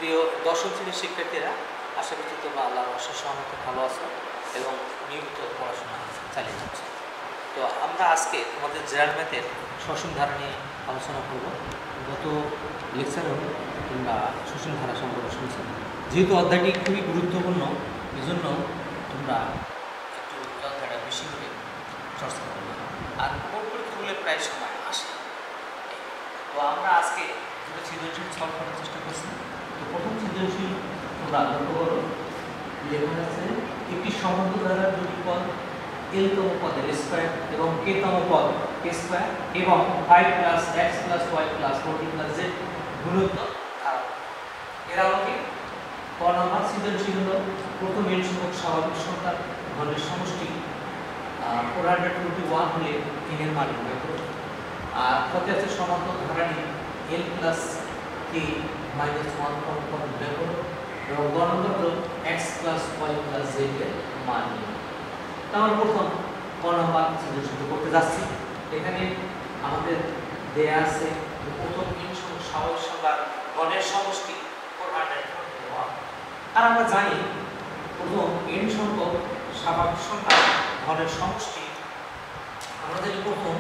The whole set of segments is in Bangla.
প্রিয় দশম শ্রেণীর শিক্ষার্থীরা, আশা করছি তোমরা আল্লাহর অশেষ রহমতে ভালো আছো এবং নিয়মিত পড়াশোনা চালিয়ে যাচ্ছ। তো আমরা আজকে তোমাদের জেনারেল ম্যাথের সসীম ধারা নিয়ে আলোচনা করব। গত লেকচারেও তোমরা সসীম ধারা সম্পর্কে শুনছো। যেহেতু অধ্যায়টি খুবই গুরুত্বপূর্ণ, এজন্য তোমরা একটু অধ্যায়টা বেশি করে চর্চা করবে। আর বোর্ড পরীক্ষাগুলো প্রায় সময় আসে। তো আমরা আজকে দুটো সৃজনশীল সলভ করার চেষ্টা করছি। তো প্রথম সৃজনশীল তোমরা লক্ষ্য করো, লেখা আছে একটি সমগ্র ধারার দুটি পদ এল তম পদের স্কয়ার এবং কে তম পদ কে স্কয়ার এবং 5 plus x plus y plus 14 plus z গুণিতক ধারা। এর আলোকে ক নম্বর সৃজনশীল হলো প্রথম n সংখ্যক স্বাভাবিক সংখ্যার ঘনের সমষ্টি 421 হলে n এর মান নির্ণয় করো। আর কত আছে সমান্তর ধারাটি l প্লাস k মাইনাস 1 পদ নির্ণয় করো এবং গ নম্বর হলো x plus y plus z এর মান নির্ণয়। তাহলে প্রথম ক নম্বর সৃজনশীল করতে যাচ্ছি। এখানে আমাদের দেয়া আছে প্রথম n সংখ্যক স্বাভাবিক সংখ্যার ঘনের সমষ্টি 421। আর আমরা জানি প্রথম n সংখ্যক স্বাভাবিক সংখ্যার ঘনের সমষ্টি, আমরা জানি প্রথম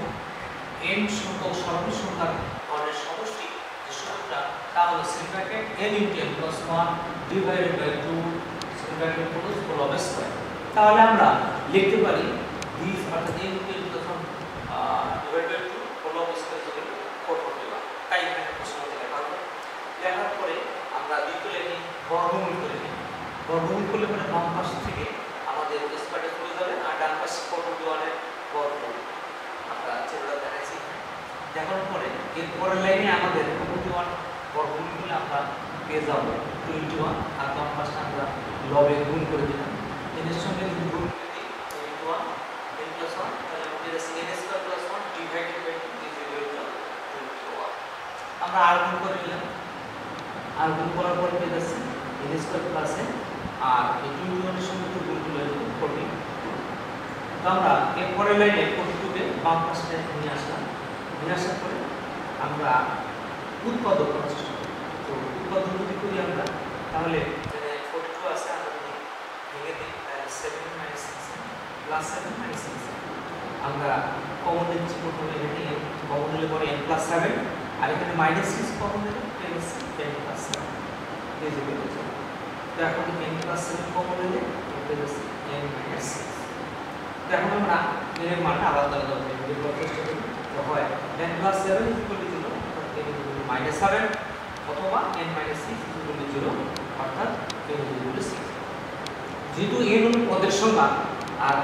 n সংখ্যক স্বাভাবিক সংখ্যার ঘনের সমষ্টি যে সূত্রটা তা হলো sin bracket n * n + 1 divided by 2 sin bracket whole of square। তাহলে আমরা লিখতে পারি these অর্থাৎ n * n + 1 divided by 2 whole of square = 441। তাই এখানে প্রশ্নটি লেখা হলো। লেখার পরে আমরা দ্বিতীয় লিখি বর্গমূল করে নিই। বর্গমূল করলে পরে বাম পাশ থেকে আমাদের স্কয়ারটা চলে যাবে আর ডান পাশে 441 এর বর্গমূল আমরা যেটা দেখাইছি। দেখার পরে এর পরের লাইনে আমাদের 441 বর্গমূল করলে আমরা পেয়ে যাব 21 আর বাম পাশে আমরা লবে গুণ করে দিলাম। n এর সঙ্গে যদি গুণ করে দিই 21 n + 1 তাহলে আমাদের আছে n² + 1 divided by 2 is equal to 21। আমরা আর গুণ করে নিলাম। আর গুণ করার পর পেয়ে যাচ্ছে n² + n আর এই 21 এর সঙ্গে গুণ করলে 40। তো আমরা এর পরের লাইনে 42 কে বাম পাশে নিয়ে আসলাম। নিয়ে আসার পরে আমরা উৎপাদক করার চেষ্টা করি। তো উৎপাদক যদি করি আমরা, তাহলে 42 আছে, আমরা যদি ভেঙে দিই 7 - 6 প্লাস 7 - 6 আমরা কমন নিচ্ছি। প্রথমে এখানে কমন নিলে পরে n + 7 আর এখানে -6 কমন নিলে পেয়ে যাচ্ছে n + 7 এই যে পেয়ে যাচ্ছে। তো এখন n + 7 কমন নিলে পেয়ে যাচ্ছে n - 6। তো এখন আমরা n এর মানটা আলাদা আলাদা বের করার চেষ্টা করি। তো হয় n + 7 = 0 অর্থাৎ n = -7 অথবা n - 6 = 0 অর্থাৎ n = 6। যেহেতু n হলো পদের সংখ্যা আর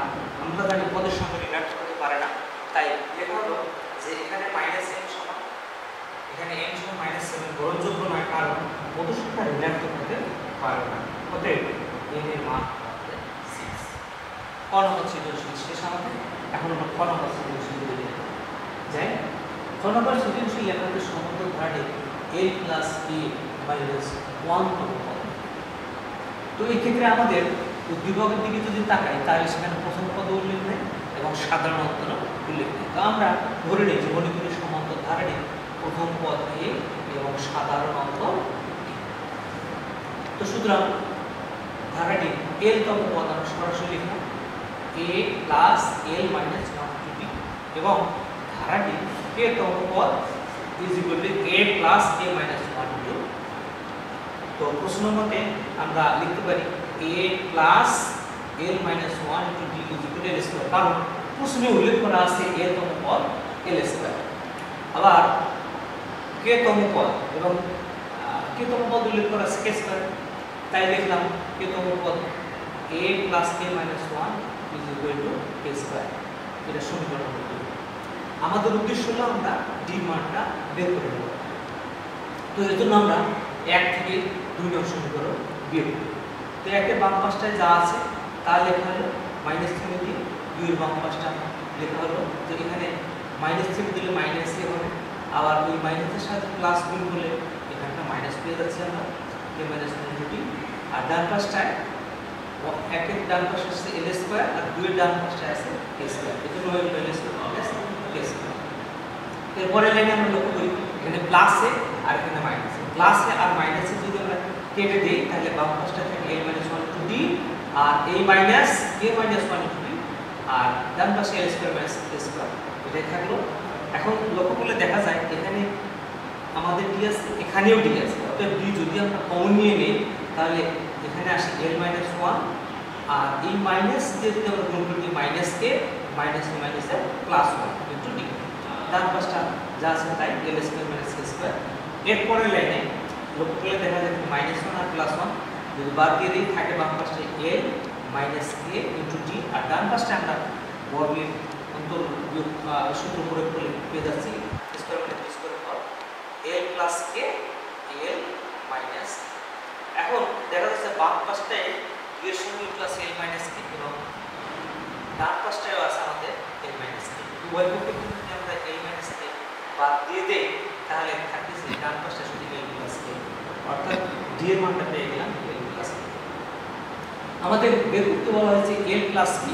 আমরা জানি পদের সংখ্যা ঋণাত্মক হতে পারে না, তাই লেখা হলো যে এখানে -n সমান, এখানে n সমান -7 গ্রহণযোগ্য নয়, কারণ পদের সংখ্যা ঋণাত্মক হতে পারে না। অতএব n এর মান হবে 6। ক নম্বর সৃজনশীল শেষ আমাদের। এখন আমরা ক নম্বর সৃজনশীল দেখে যাই। ক নম্বর সৃজনশীল লেখাতে সমান্তর ধারাটি l + a - 1 তম পদ। তো এই ক্ষেত্রে আমাদের উদ্দীপকের দিকে যদি তাকাই তাহলে সেখানে প্রথম পদ উল্লেখ নেই এবং সাধারণ অন্তর উল্লেখ নেই। তো আমরা ধরে নিই যে মণিপুরের সমান্তর ধারাটি প্রথম পদ a এবং সাধারণ অন্তর। তো সুতরাং ধারাটি l তম পদ আমরা সরাসরি লিখলাম a plus l minus 1 b এবং ধারাটি k তম পদ is equal to a plus a minus 1 2। তো প্রশ্ন মতে আমরা লিখতে পারি a plus l minus 1 d is equal two l square, কারণ প্রশ্নে উল্লেখ করা আছে a তম পদ l স্কয়ার। আবার k তম পদ এবং k তম পদ উল্লেখ করা আছে k স্কয়ার, তাই লিখলাম k তম পদ a plus a minus 1 is equal two k square. এটা সমীকরণ হলো। আমাদের উদ্দেশ্য হলো আমরা d মানটা বের করে নেব। তো এর জন্য আমরা 1 থেকে 2 নং সমীকরণ বের করি। তো 1 এর বাম পাশটায় যা আছে তা লেখা হলো মাইনাস চিহ্ন দিয়ে, 2 এর বাম পাশটা লেখা হলো যে এখানে মাইনাস চিহ্ন দিলে মাইনাস এ হবে, আবার ওই মাইনাসের সাথে প্লাস গুণ করলে এখানটা মাইনাস পেয়ে যাচ্ছে আমরা a মাইনাস 2। আর ডান পাশটায় 1 এর ডান পাশে আছে l স্কয়ার আর 2 এর ডান পাশটায় আছে k স্কয়ার। এজন্য হলো l square minus k square. এরপরে লাইনে আমরা লক্ষ্য করি এখানে প্লাস এ আর এখানে মাইনাস এ। প্লাস এ আর মাইনাস এ যদি আমরা কেটে দিই তাহলে বাম পাশটা থাকে a - 1 into d R a minus a minus 1 into d আর ডান পাশে a square minus a square এটাই থাকলো। এখন লক্ষ্য করলে দেখা যায় এখানে আমাদের d আছে, এখানেও d আছে, অর্থাৎ d যদি আমরা কমন নিয়ে নেই তাহলে এখানে আসে l - 1 আর এই মাইনাস দিয়ে যদি আমরা গুণ করি minus a minus a minus a plus 1 into d। ডান পাশটা যা আছে তাই l square minus a square. এর পরের লাইনে লক্ষ্য করলে দেখা যায় -1 আর +1 যদি বাদ দিয়ে দিই থাকে বাম পাশে l minus a into d আর ডান পাশে আমরা বর্গের অন্তর সূত্র প্রয়োগ করে পেয়ে যাচ্ছি স্কয়ার মানে b স্কয়ার পর l plus k l minus. এখন দেখা যাচ্ছে বাম পাশটায় b এর সঙ্গে প্লাস l মাইনাস k এবং ডান পাশটায়ও আছে আমাদের l মাইনাস k। উভয় পক্ষে যদি আমরা l মাইনাস k বাদ দিয়ে দেই তাহলে থাকতেছে ডান পাশটা শুধু l প্লাস k, অর্থাৎ d এর মানটা পেয়ে গেলাম l প্লাস k। আমাদের বের করতে বলা হয়েছে l প্লাস k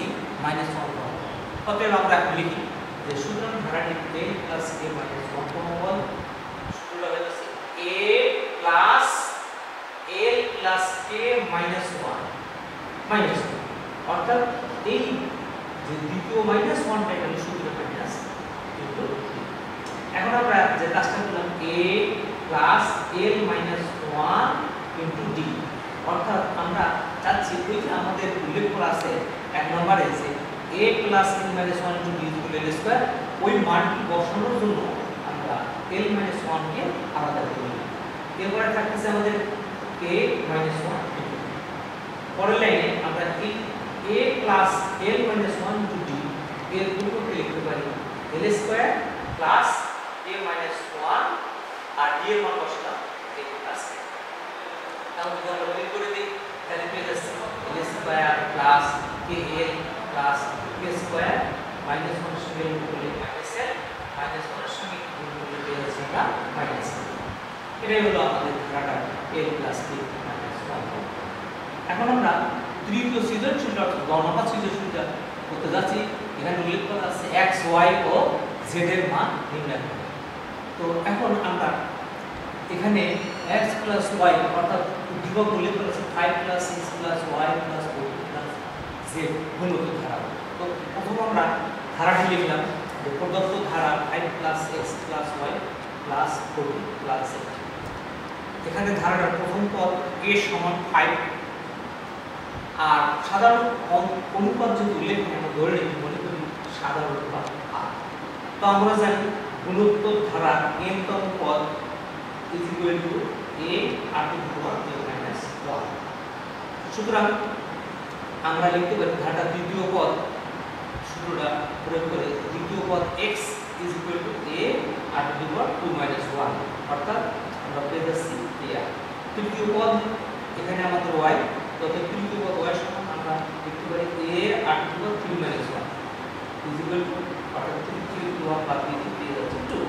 মাইনাস 1 পাওয়া। অতএব আমরা এখন লিখি যে সুতরাং ধারাটি l প্লাস k মাইনাস 1 পাওয়া সূত্রটা হচ্ছে a plus l plus k minus 1 minus 1, অর্থাৎ এই যে দ্বিতীয় মাইনাস 1টা এখানে সূত্রটা মাইনাস কিন্তু এখন আমরা যে কাজটা করলাম a plus l minus 1 into d, অর্থাৎ আমরা চাচ্ছি ওই যে আমাদের উল্লেখ করা আছে এক নম্বরে যে a plus l minus 1 into d equal l square, ওই মানটি বসানোর জন্য আমরা l মাইনাস 1 কে আলাদা করে নিই। এরপরে থাকতেছে আমাদের a মাইনাস 1। পরের লাইনে আমরা এই a plus l minus 1 into d এর পরিবর্তে লিখতে পারি l square plus a minus 1 আর d এর মান বসালাম a প্লাস k। তাহলে যদি আমরা বের করে দিই তাহলে পেয়ে যাচ্ছে l square plus kl plus k square minus 1 এর সঙ্গে গুণ করলে মাইনাস l মাইনাস 1 এর সঙ্গে গুণ করলে পেয়ে যাচ্ছে আমরা মাইনাস l। এটাই হলো আমাদের ধারাটা l প্লাস k মাইনাস 1। এখন আমরা তৃতীয় সৃজনশীল অর্থাৎ গণনা সৃজনশীলটা করতে যাচ্ছি। এখানে উল্লেখ করা আছে x y ও z এর মান নির্ণয় করতে। তো এখন আমরা এখানে x প্লাস y অর্থাৎ উদ্দীপক উল্লেখ করা আছে 5 plus 6 plus y plus 4 plus z গুণিত ধারা। তো প্রথম আমরা ধারাটি লিখলাম যে প্রদত্ত ধারা 5 plus x plus y plus 4 plus z। এখানে ধারাটার প্রথম পদ a সমান 5 আর সাধারণ অনুপাত যদি উল্লেখ করে আমরা ধরে নিই মনে করি সাধারণ অনুপাত r। তো আমরা জানি গুণোত্তর ধারা n তম পদ is equal to a r to the power n minus 1। সুতরাং আমরা লিখতে পারি ধারাটা দ্বিতীয় পদ সূত্রটা প্রয়োগ করে দ্বিতীয় পদ x is equal to a r to the power 2 minus 1, অর্থাৎ আমরা পেয়ে যাচ্ছি a। তৃতীয় পদ এখানে আমাদের y, তো তৃতীয় পদ y সমান আমরা লিখতে পারি a r to the power 3 minus 1 is equal to অর্থাৎ 3 to 1 বাদ দিয়ে পেয়ে যাচ্ছে 2।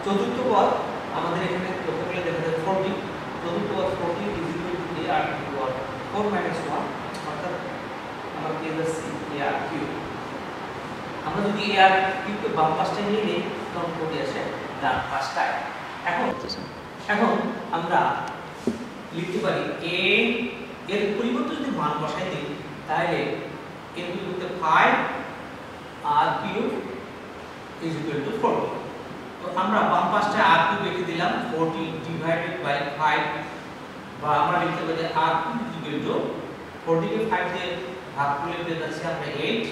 চতুর্থ পদ আমাদের এখানে লক্ষ্য করলে দেখা যায় 40, চতুর্থ পদ 40 is equal to a r to the power 4 minus 1, অর্থাৎ আমরা পেয়ে যাচ্ছি a r cube। আমরা যদি a r cube কে বাম পাশটায় নিয়ে নিই তখন 40 আসে ডান পাশটায়। এখন আমরা লিখতে পারি a এর পরিবর্তে যদি মান বসাই দিই তাহলে এর পরিবর্তে 5 r cube is equal to 40। তো আমরা বাম পাশটায় r cube লিখে দিলাম 40 divided by 5, বা আমরা লিখতে পারি r cube is equal to 40 কে 5 দিয়ে ভাগ করলে পেয়ে যাচ্ছে আমরা 8।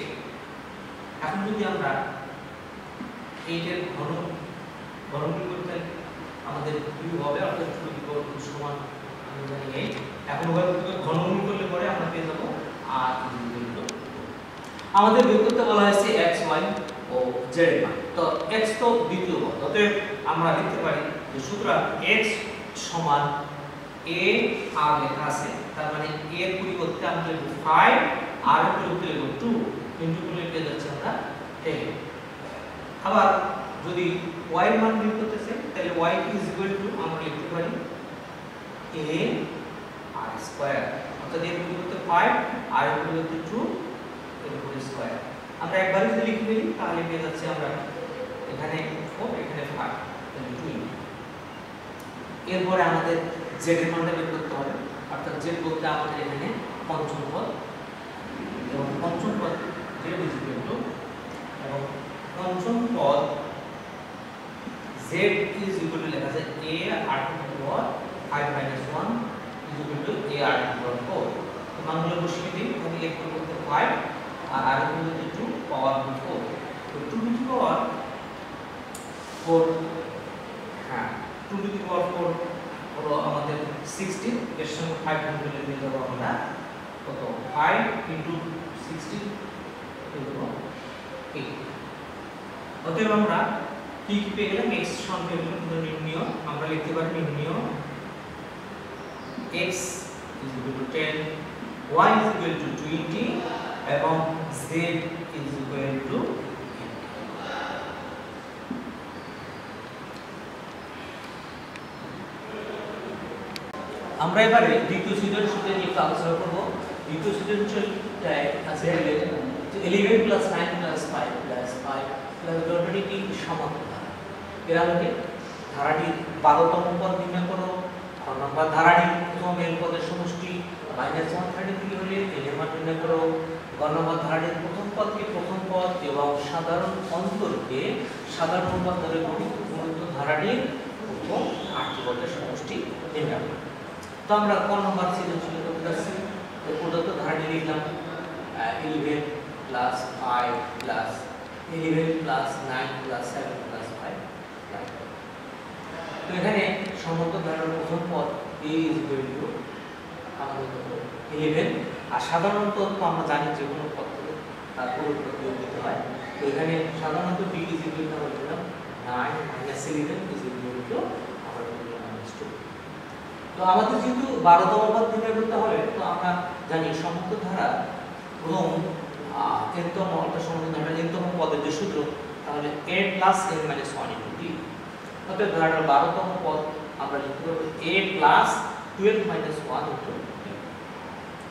এখন যদি আমরা 8 এর ঘনমূল করতে আমাদের কি হবে, অর্থাৎ 2 সমান আমরা জানি 8। এখন ওভার ঘনমূল করলে পরে আমরা পেয়ে যাব r is equal to, আমাদের বের করতে বলা হয়েছে x y ও z এর মান। তো x তো দ্বিতীয় পদ, অতএব আমরা লিখতে পারি যে সুতরাং x সমান a r লেখা আছে, তার মানে a এর পরিবর্তে আমরা লিখব 5 r এর পরিবর্তে লিখব 2 ইনটু করলে পেয়ে যাচ্ছে আমরা 10। আবার যদি y এর মান বের করতে চাই তাহলে y is equal to আমরা লিখতে পারি a r স্কয়ার, অর্থাৎ এর পরিবর্তে 5 r এর পরিবর্তে 2 এর উপরে স্কয়ার। আমরা একবারে যদি লিখে দিই তাহলে পেয়ে যাচ্ছে আমরা এখানে 4 এখানে 5 তাহলে 2। এরপরে আমাদের z এর মানটা বের করতে হবে। অর্থাৎ z বলতে আমাদের এখানে পঞ্চম পদ, এবং পঞ্চম পদ z ইজ ইকুয়াল টু, এবং পঞ্চম পদ z ইজ ইকুয়াল টু লেখা আছে a r to the power 5 minus 1 is equal to a r to the power 4। তো মানগুলো বসিয়ে দিই, তাহলে a করতে 5 আর r করতে 2 পাওয়ার 4। তো 2 টু দি পাওয়ার 4, হ্যাঁ 2 টু দি পাওয়ার 4 হলো আমাদের 16, এর সঙ্গে 5 গুণ করলে পেয়ে যাব আমরা কত, 5 ইনটু 16 ইনটু 8। অতএব আমরা কি কি পেয়ে গেলাম, x সংখ্যাগুলো নির্ণয় আমরা লিখতে পারি নির্ণয় x is equal to 10, y is equal to 20 এবং z is equal to 8। আমরা এবারে দ্বিতীয় সৃজনশীল নিয়ে একটু আলোচনা করব। দ্বিতীয় সৃজনশীলটায় আছে 11 প্লাস 9 প্লাস 5 প্লাস 5 প্লাস ডটটি সমান্তরাল ধারা। এর আলোকে ধারাটির 12তম পদ নির্ণয় করো। নম্বর ধারাটির প্রথম এল পদের সমষ্টি -133 হলে এর মান নির্ণয় করো। নম্বর ধারাটির প্রথম পদকে প্রথম পদ এবং সাধারণ অন্তরকে সাধারণ পদ ধরে গুণিত ধারাটির প্রথম 8টি পদের সমষ্টি নির্ণয় করো। তো আমরা কোন নম্বর সৃজনশীল করতে যাচ্ছি, তো প্রদত্ত ধারাটি লিখলাম 11 plus 5 plus 11 plus 9 plus 7 plus 5 plus. তো এখানে সমগ্র ধারার প্রথম পদ a ইজ ইকুয়াল টু আমাদের কত 11, আর সাধারণত আমরা জানি যে কোনো পদ থেকে তার পুরোটা বিয়োগ দিতে হয়। তো এখানে সাধারণত b ইজ ইকুয়াল টু আমরা দিলাম 9 মাইনাস 11 ইজ ইকুয়াল টু আমরা -2। তো আমাদের যেহেতু 12তম পদ নির্ণয় করতে হবে, তো আমরা জানি সমগ্র ধারা প্রথম nতম অর্থাৎ সমগ্র ধারার nতম পদের যে সূত্র, তাহলে a plus n minus 1 into d। অতএব ধারার 12তম পদ আমরা লিখতে পারবো a plus 12 minus 1 into d।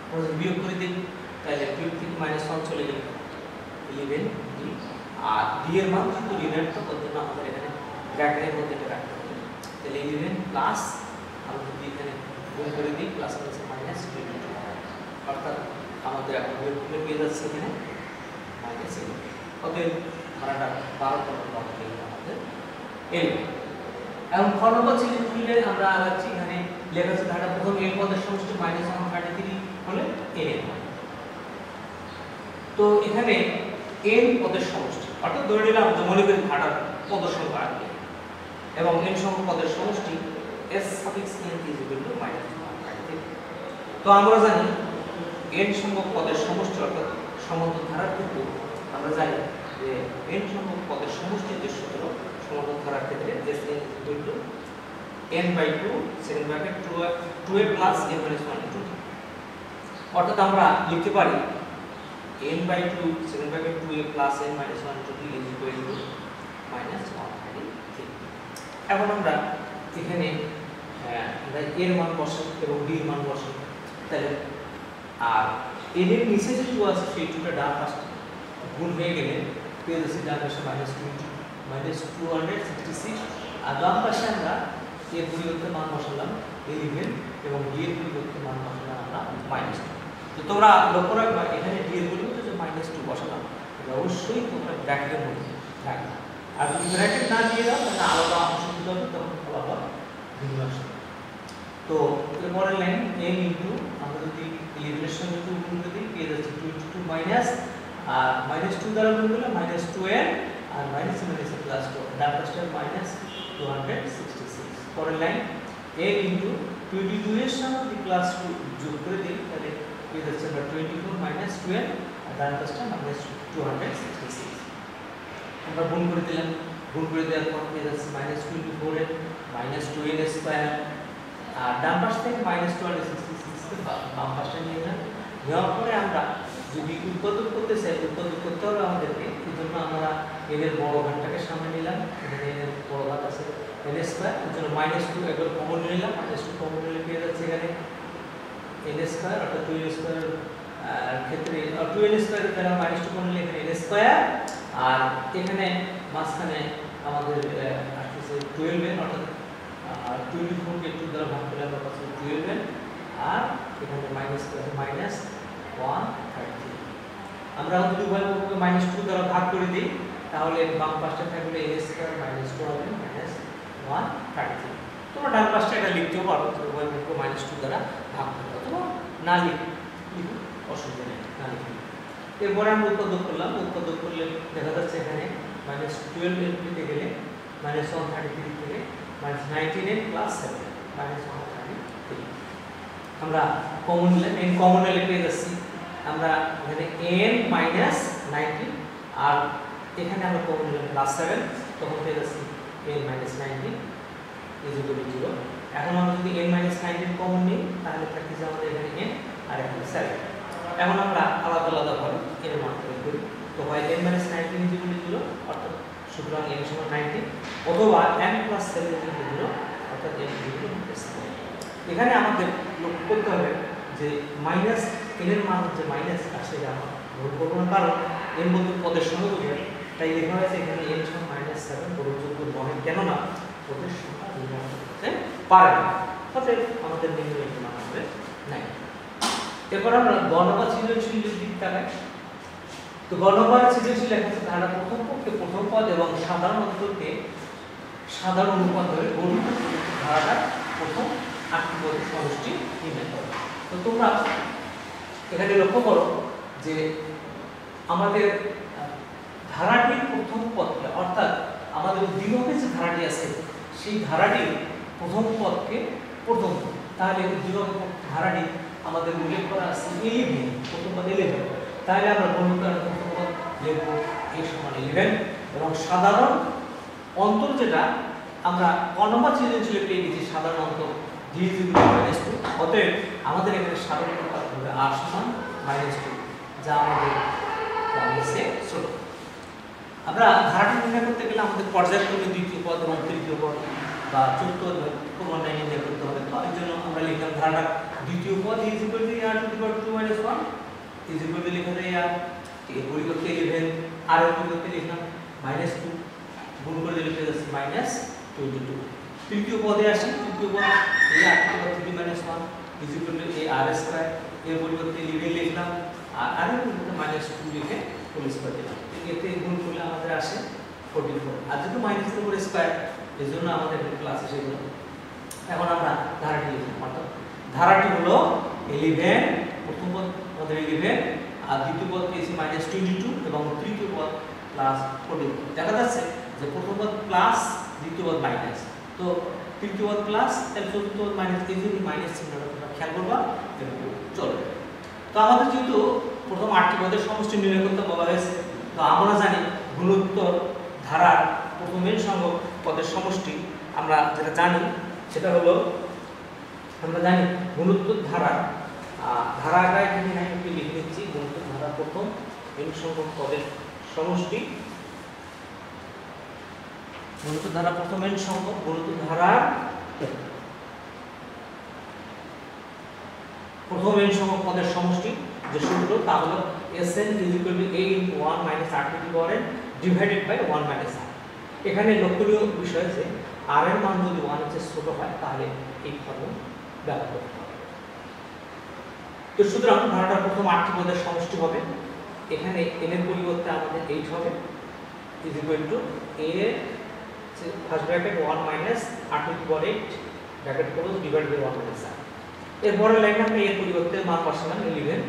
আমরা যদি বিয়োগ করে দিই তাহলে 12 থেকে -1 চলে যাবে 11 d, আর d এর মান কিন্তু ঋণাত্মক, তার জন্য আমাদের এখানে ব্র্যাকেটের মধ্যে এটা রাখতে হবে। তাহলে 11 প্লাস আমরা যদি এখানে গুণ করে দিই প্লাস প্লাস মাইনাস 22, অর্থাৎ আমাদের এখন বিয়োগ করে পেয়ে যাচ্ছে এখানে -11। অতএব ধারাটা 12তম পদ থেকে আমাদের এল। এখন খ নম্বর সৃজনশীলে আমরা আগাচ্ছি। এখানে লেখা আছে ধারাটা প্রথম এল পদের সমষ্টি -133 হলে n এর মান। তো এখানে n পদের সমষ্টি, অর্থাৎ ধরে নিলাম যে মনে করি ধারার পদ সংখ্যা আসবে এবং n সংখ্যক পদের সমষ্টি s suffix n is equal to -133। তো আমরা জানি n সংখ্যক পদের সমষ্টি অর্থাৎ সমান্তর ধারার ক্ষেত্রে আমরা জানি যে n সংখ্যক পদের সমষ্টির যে সূত্র সমান্তর ধারার ক্ষেত্রে s n is equal to n/2 second bracket 2a plus n minus 1 into d। অর্থাৎ আমরা লিখতে পারি n/2 second bracket 2a plus n minus 1 into d is equal to -133। এখন আমরা এখানে আমরা এর মান বসাই এবং d এর মান বসাই, তাহলে আর n এর নিচে যে 2 আছে সেই 2টা ডান পাশে গুণ হয়ে গেলে পেয়ে যাচ্ছে ডান পাশে -266, আর ডান পাশে আমরা এর পরিবর্তে মান বসালাম 11 এবং d এর পরিবর্তে মান বসালাম আমরা -2। তো তোমরা লক্ষ্য রাখবা এখানে d এর পরিবর্তে যে -2 বসালাম এটা অবশ্যই তোমরা ব্র্যাকেটের মধ্যে রাখবা, আর যদি ব্র্যাকেট না দিয়ে দাও তাহলে আলাদা অংশ দিতে হবে, তখন ফলাফল ভিন্ন আসবে। তো এরপরের লাইন m ইনটু আমরা যদি 11 এর সঙ্গে 2 গুণ করে দিই পেয়ে যাচ্ছে 22 মাইনাস আর -2 দ্বারা গুণ করলে -2n আর মাইনাস প্লাস 2 ডান পাশে -266। পরের লাইন a ইনটু 22 এর সঙ্গে যদি প্লাস 2 যোগ করে দিই তাহলে পেয়ে যাচ্ছে 24 মাইনাস 2n আর ডান পাশে -266। আমরা গুণ করে দিলাম, গুণ করে দেওয়ার পর পেয়ে যাচ্ছে -24 -2n স্কয়ার, আর ডান পাশ থেকে -266 কে বাম পাশে নিয়ে যান। নেওয়ার পরে আমরা যদি উৎপাদক করতে চাই, উৎপাদক করতে হবে আমাদেরকে, এই জন্য আমরা n এর বড় ঘাতটাকে সামনে নিলাম, এখানে n এর বড় ঘাত আছে n স্কয়ার, এর জন্য -2 একবার কমন নিলাম, -2 কমন নিলে পেয়ে যাচ্ছে এখানে n স্কয়ার অর্থাৎ 2n স্কয়ার ক্ষেত্রে 2n স্কয়ার এর দ্বারা -2 কমন নিলে এখানে n স্কয়ার, আর এখানে মাঝখানে আমাদের আসছে 12n অর্থাৎ 24 কে 2 দ্বারা ভাগ করলে আমরা পাচ্ছি 12n, আর এখানে মাইনাস মাইনাস 133। আমরা যদি উভয় পক্ষকে -2 দ্বারা ভাগ করে দিই তাহলে বাম পাশটা থাকবে a স্কয়ার -2 হবে -133। তোমরা ডান পাশটা এটা লিখতেও পারো, উভয় পক্ষকে -2 দ্বারা ভাগ করতে অথবা না লিখো, অসুবিধা নেই, না লিখি। এরপরে আমরা উৎপাদক করলাম, উৎপাদক করলে দেখা যাচ্ছে এখানে -12 এর দিকে গেলে -133 থেকে -19 প্লাস 7 -133 আমরা কমন নিলাম, n কমন নিলে পেয়ে যাচ্ছি আমরা এখানে n -19 আর এখানে আমরা কমন নিলাম +7, তখন পেয়ে যাচ্ছি n -19 0। এখন আমরা যদি n -19 কমন নিই তাহলে থাকে যে আমাদের এখানে n আর এখানে 7। এখন আমরা আলাদা আলাদা ভাবে এর মান বের করি, তো হয় n -19 0 অর্থাৎ সুতরাং n সমান 19 অথবা n + 7 0 অর্থাৎ n 0। এখানে আমাদের লক্ষ্য করতে হবে যে মাইনাস n এর মান যে মাইনাস আসছে আমরা ভুল করব না, কারণ n বলতে পদের সংখ্যা বোঝায়, তাই লেখা হয়েছে এখানে n সমান -7 গ্রহণযোগ্য নয়, কেন না পদের সংখ্যা নির্ণয় করতে পারে না, অতএব আমাদের নির্ণয় মান হবে 9। এরপর আমরা গণনা সৃজনশীলের দিক তাকাই। তো গণনা সৃজনশীল লেখা আছে ধারা প্রথম পক্ষে প্রথম পদ এবং সাধারণ অন্তরকে সাধারণ অনুপাত ধরে গণিত ধারাটা প্রথম 8টি পদের সমষ্টি নির্ণয় করো। তো তোমরা এখানে লক্ষ্য করো যে আমাদের ধারাটির প্রথম পদকে অর্থাৎ আমাদের দ্বিঘাতে যে ধারাটি আছে সেই ধারাটির প্রথম পদকে প্রথম, তাহলে দ্বিঘাত ধারাটি আমাদের উল্লেখ করা আছে 11, প্রথম পদ 11, তাহলে আমরা গণিতের প্রথম পদ লিখব a সমান 11 এবং সাধারণ অন্তর যেটা আমরা গণনা সৃজনশীলে পেয়ে গেছি সাধারণ অন্তর d -2, অতএব আমাদের এখানে সাধারণ অনুপাত হবে r সমান -2, যা আমাদের নিচে ছোট। আমরা ধারাটি নির্ণয় করতে গেলে আমাদের পর্যায়ক্রমে দ্বিতীয় পদ এবং তৃতীয় পদ বা চতুর্থ ক্রমান্বয়ে নির্ণয় করতে হবে। তো এই জন্য আমরা লিখলাম ধারাটা দ্বিতীয় পদ r = 2 - 1 লেখা যায় r, এর পরিবর্তে 11 আর এর পরিবর্তে লিখলাম -2, গুণ করে দিলে পেয়ে যাচ্ছে -22। তৃতীয় পদে আসি, তৃতীয় পদ এই r = 3 - 1 = a r², এর পরিবর্তে 11 লিখলাম আর এর পরিবর্তে -2 লিখে হোল স্কয়ার দিলাম, এতে গুণ করলে আমাদের আসে 44, আর যেহেতু মাইনাস এর উপর স্কয়ার এজন্য আমাদের প্লাস এসে গেল। এখন আমরা ধারাটি লিখলাম, অর্থাৎ ধারাটি হলো 11, প্রথম পদ আমাদের 11 আর দ্বিতীয় পদ পেয়েছি -22 এবং তৃতীয় পদ +44। দেখা যাচ্ছে যে প্রথম পদ প্লাস দ্বিতীয় পদ মাইনাস, তো তৃতীয় পদ প্লাস তাহলে চতুর্থ পদ মাইনাস, এই জন্য মাইনাস চিহ্নটা তোমরা খেয়াল করবা, এরকম চলবে। তো আমাদের যেহেতু প্রথম 8টি পদের সমষ্টি নির্ণয় করতে বলা হয়েছে, তো আমরা জানি গুণোত্তর ধারার প্রথম n সংখ্যক পদের সমষ্টি আমরা যেটা জানি সেটা হলো, আমরা জানি গুণোত্তর ধারা ধারাটা এখানে আমি একটু লিখে নিচ্ছি, গুণোত্তর ধারা প্রথম n সংখ্যক পদের সমষ্টি, গুণোত্তর ধারা প্রথম n সংখ্যক গুণোত্তর ধারা প্রথম n সংখ্যক পদের সমষ্টি যে সূত্র তা হলো Sn = a × 1 - r⁴ divided by 1 - r। এখানে লক্ষণীয় বিষয় যে r এর মান যদি 1 এর চেয়ে ছোট হয় তাহলে এই ফর্মুলা ব্যবহার করতে হবে। তো সুতরাং ধারাটার প্রথম 8টি পদের সমষ্টি হবে, এখানে n এর পরিবর্তে আমাদের 8 হবে = a first bracket 1 - r⁴ bracket close divide by 1 - r। এরপরে লাইনে আমরা এর পরিবর্তে মান বসালাম 11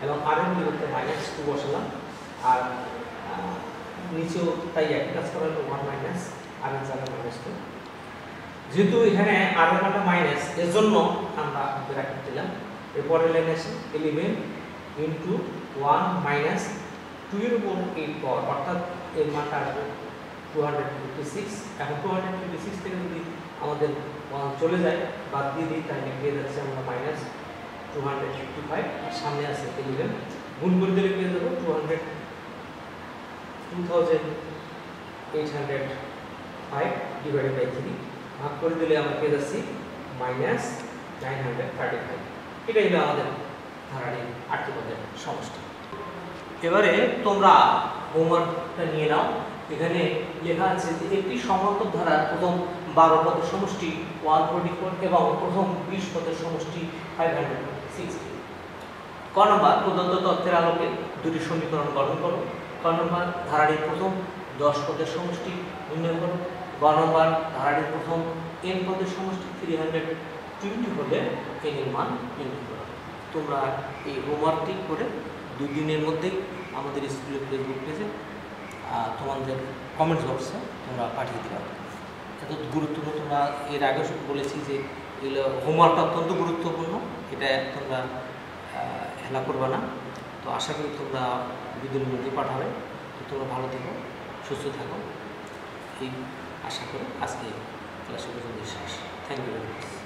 এবং r এর পরিবর্তে -2 বসালাম, আর নিচেও তাই একই কাজ করা হলো 1 - r এর জায়গায় -2। যেহেতু এখানে r এর মানটা মাইনাস, এর জন্য আমরা ব্র্যাকেট দিলাম। এরপরে লাইনে আছে 11 × 1 - 2 এর উপর 8 পাওয়ার, অর্থাৎ এর মানটা আসবে 256। এখন 256 থেকে যদি আমাদের 1 চলে যায় বাদ দিয়ে দিই তাহলে পেয়ে যাচ্ছে আমরা -255, আর সামনে আছে 11, গুণ করে দিলে পেয়ে যাবো 2805 ডিভাইডেড বাই 3, ভাগ করে দিলে আমরা পেয়ে যাচ্ছি -935। এটাই হলো আমাদের ধারাটির 8টি পদের সমষ্টি। এবারে তোমরা হোমওয়ার্কটা নিয়ে নাও, এখানে লেখা আছে যে একটি সমান্তর ধারার প্রথম 12 পদের সমষ্টি 144 এবং প্রথম 20 পদের সমষ্টি 576। 60। ক নম্বর প্রদত্ত তথ্যের আলোকে দুটি সমীকরণ গঠন করো। ক নম্বর ধারাটির প্রথম 10 পদের সমষ্টি নির্ণয় করো। গ নম্বর ধারাটির প্রথম n পদের সমষ্টি 320 হলে n এর মান নির্ণয় করো। তোমরা এই হোমওয়ার্কটি করে 2 দিনের মধ্যেই আমাদের স্কুলের ফেসবুক পেজে তোমাদের কমেন্টস বক্সে তোমরা পাঠিয়ে দিবা। এত গুরুত্বপূর্ণ, তোমরা এর আগে বলেছি যে এগুলো হোমওয়ার্কটা অত্যন্ত গুরুত্বপূর্ণ, এটা তোমরা হেলা করবে না। তো আশা করি তোমরা 2 দিনের মধ্যে পাঠাবে। তো তোমরা ভালো থেকো, সুস্থ থাকো, এই আশা করে আজকে ক্লাসে পর্যন্ত শেষ। Thank you very much.